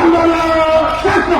ಆಂದೋಲನ ಶಾಸ್ತ್ರ.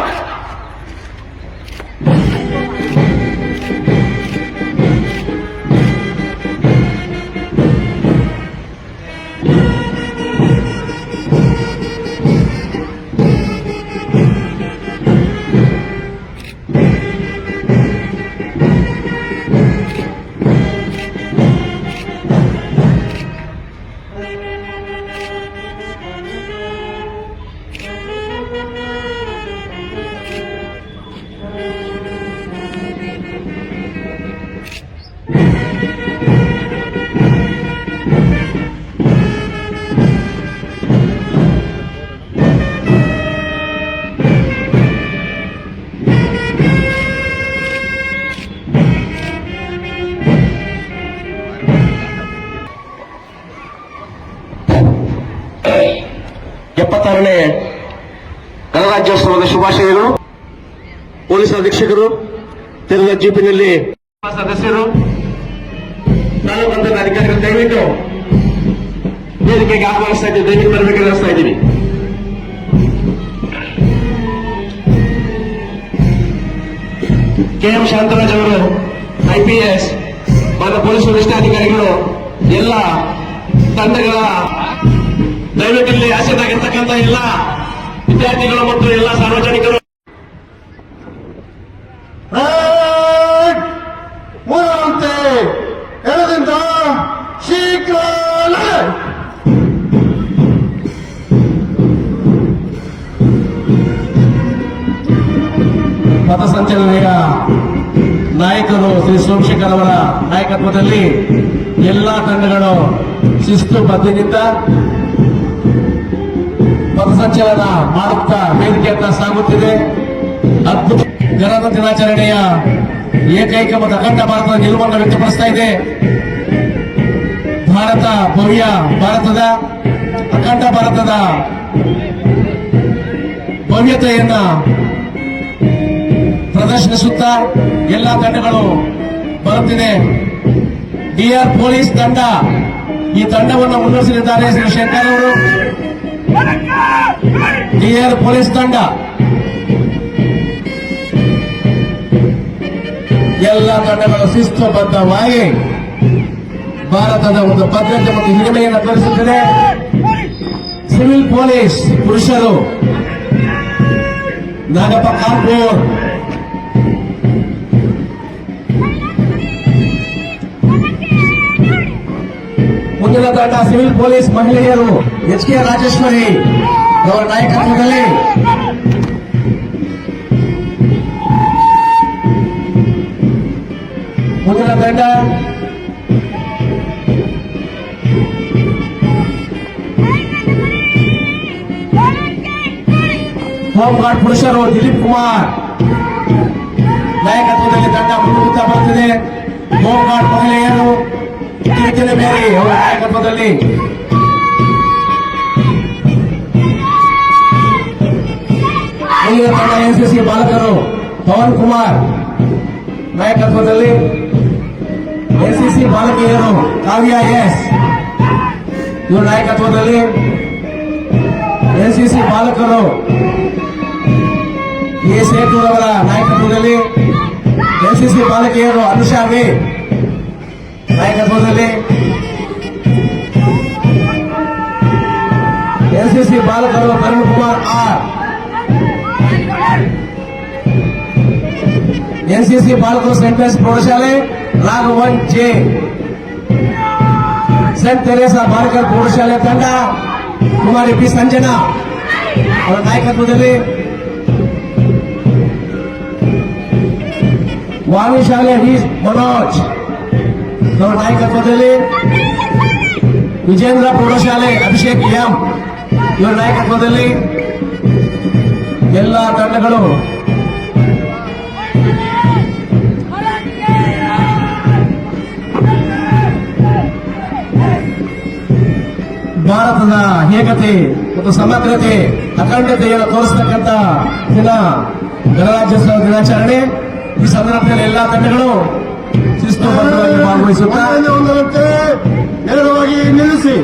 ಎಪ್ಪತ್ತಾರನೇ ಗಣರಾಜ್ಯೋತ್ಸವದ ಶುಭಾಶಯಗಳು. ಪೊಲೀಸ್ ಅಧೀಕ್ಷಕರು, ತೆರೆದ ಜೀಪಿನಲ್ಲಿ ಸದಸ್ಯರು, ತಾಲೂಕು ಹಂತದ ಅಧಿಕಾರಿಗಳು ದಯವಿಟ್ಟು ವೇದಿಕೆಗೆ ಆಹ್ವಾನಿಸ್ತಾ ಇದ್ದೀವಿ. ದಯವಿಟ್ಟು ಬರಬೇಕೆಂದು ಅನಿಸ್ತಾ ಇದ್ದೀವಿ. ಕೆಎಂ ಶಾಂತರಾಜ್ ಅವರು ಐಪಿಎಸ್ ಮತ್ತು ಪೊಲೀಸ್ ವರಿಷ್ಠಾಧಿಕಾರಿಗಳು ಎಲ್ಲ ತಂಡಗಳ ದಯವಿಟ್ಟು ಇಲ್ಲಿ ಆಸೆದಾಗಿರ್ತಕ್ಕಂಥ ಎಲ್ಲ ವಿದ್ಯಾರ್ಥಿಗಳು ಮತ್ತು ಎಲ್ಲ ಸಾರ್ವಜನಿಕರು ಮೂರಂತೆ ಎಳೆದಿಂದ ಶೀಘ್ರ ಪಥಸಂಚಲನೆಯ ನಾಯಕರು ಶ್ರೀ ಸೋಮಶೇಖರ್ ಅವರ ನಾಯಕತ್ವದಲ್ಲಿ ಎಲ್ಲಾ ತಂಡಗಳು ಶಿಸ್ತು ಬದ್ಧದಿಂದ ಪಥಸಂಚಲನ ಮಾಡುತ್ತಾ ವೇದಿಕೆಯತ್ತ ಸಾಗುತ್ತಿದೆ. ಅದ್ಭುತ ಗಣತಂತ್ರ ದಿನಾಚರಣೆಯ ಏಕೈಕ ಮತ್ತು ಅಖಂಡ ಭಾರತದ ನಿಲುವನ್ನು ವ್ಯಕ್ತಪಡಿಸ್ತಾ ಇದೆ. ಭಾರತ ಭವ್ಯ ಭಾರತದ ಅಖಂಡ ಭಾರತದ ಭವ್ಯತೆಯನ್ನ ಪ್ರದರ್ಶಿಸುತ್ತಾ ಎಲ್ಲಾ ತಂಡಗಳು ಬರುತ್ತಿದೆ. ಡಿಆರ್ ಪೊಲೀಸ್ ತಂಡ ಈ ತಂಡವನ್ನು ಮುನ್ನಡೆಸಲಿದ್ದಾರೆ. ಶ್ರೀ ಶಂಕರ್ ಅವರು ಡಿಆರ್ ಪೊಲೀಸ್ ತಂಡ ಎಲ್ಲ ತಂಡಗಳು ಶಿಸ್ತುಬದ್ಧವಾಗಿ ಭಾರತದ ಒಂದು ಭದ್ರತೆ ಮತ್ತು ಹಿರಿಮೆಯನ್ನು ತೋರಿಸುತ್ತದೆ. ಸಿವಿಲ್ ಪೊಲೀಸ್ ಪುರುಷರು ನಾಗಪ್ಪ ಕಾನ್ಪುರ್, ಮುಂದಿನ ತಂಡ ಸಿವಿಲ್ ಪೊಲೀಸ್ ಮಹಿಳೆಯರು ಎಚ್ ಕೆ ರಾಜೇಶ್ವರಿ ಅವರ ನಾಯಕತ್ವದಲ್ಲಿ ಮುಂದಿನ ತಂಡ ಹೋಮ್ ಗಾರ್ಡ್ ಪುರುಷರು ದಿಲೀಪ್ ಕುಮಾರ್ ನಾಯಕತ್ವದಲ್ಲಿ ತಂಡ ಮುನ್ನುಗ್ಗುತ್ತಾ ಬರುತ್ತಿದೆ. ಹೋಮ್ ಗಾರ್ಡ್ ಮಹಿಳೆಯರು ಕೀರ್ತನೆ ಮೇರಿ ಅವರ ನಾಯಕತ್ವದಲ್ಲಿ ಮುಂದಿನ ತಂಡ ಎನ್ಸಿಸಿ ಬಾಲಕರು ಪವನ್ ಕುಮಾರ್ ನಾಯಕತ್ವದಲ್ಲಿ ಎನ್ಸಿಸಿ ಬಾಲಕಿಯರು ಕಾವ್ಯ ಎಸ್ ಇವರ ನಾಯಕತ್ವದಲ್ಲಿ ಎನ್ಸಿಸಿ ಬಾಲಕರು ಎ ಸೇತೂರ್ ಅವರ ನಾಯಕತ್ವದಲ್ಲಿ ಎನ್ಸಿಸಿ ಬಾಲಕಿಯರು ಅನುಷಾ ವಿ ನಾಯಕತ್ವದಲ್ಲಿ ಎನ್ಸಿಸಿ ಬಾಲಕರು ಕರುಣ್ ಕುಮಾರ್ ಆರ್, ಎನ್ಸಿಸಿ ಬಾಲಕರು ಸೆಂಟ್ ಮೇರಿಸ್ ಪ್ರೌಢಶಾಲೆ ರಾಘವನ್ ಜೆ, ಸೆಂಟ್ ತೆರೇಸಾ ಬಾಲಕರ ಪ್ರೌಢಶಾಲೆ ತಂಡ ಕುಮಾರಿ ಪಿ ಸಂಜನಾ ಅವರ ನಾಯಕತ್ವದಲ್ಲಿ, ವಾಣಿ ಶಾಲೆ ವಿ ಮನೋಜ್ ಅವರ ನಾಯಕತ್ವದಲ್ಲಿ, ವಿಜೇಂದ್ರ ಪ್ರೌಢಶಾಲೆ ಅಭಿಷೇಕ್ ಎಂ ಇವರ ನಾಯಕತ್ವದಲ್ಲಿ ಎಲ್ಲ ತಂಡಗಳು ಭಾರತದ ಏಕತೆ ಮತ್ತು ಸಮಗ್ರತೆ ಅಖಂಡತೆಯನ್ನು ತೋರಿಸತಕ್ಕಂಥ ದಿನ ಗಣರಾಜ್ಯೋತ್ಸವ ದಿನಾಚರಣೆ. ಈ ಸಂದರ್ಭದಲ್ಲಿ ಎಲ್ಲಾ ತಂಡಗಳು ಶಿಸ್ತುಬದ್ಧವಾಗಿ ಭಾಗವಹಿಸುತ್ತಾ ನೇರವಾಗಿ ನಿಲ್ಲಿಸಿ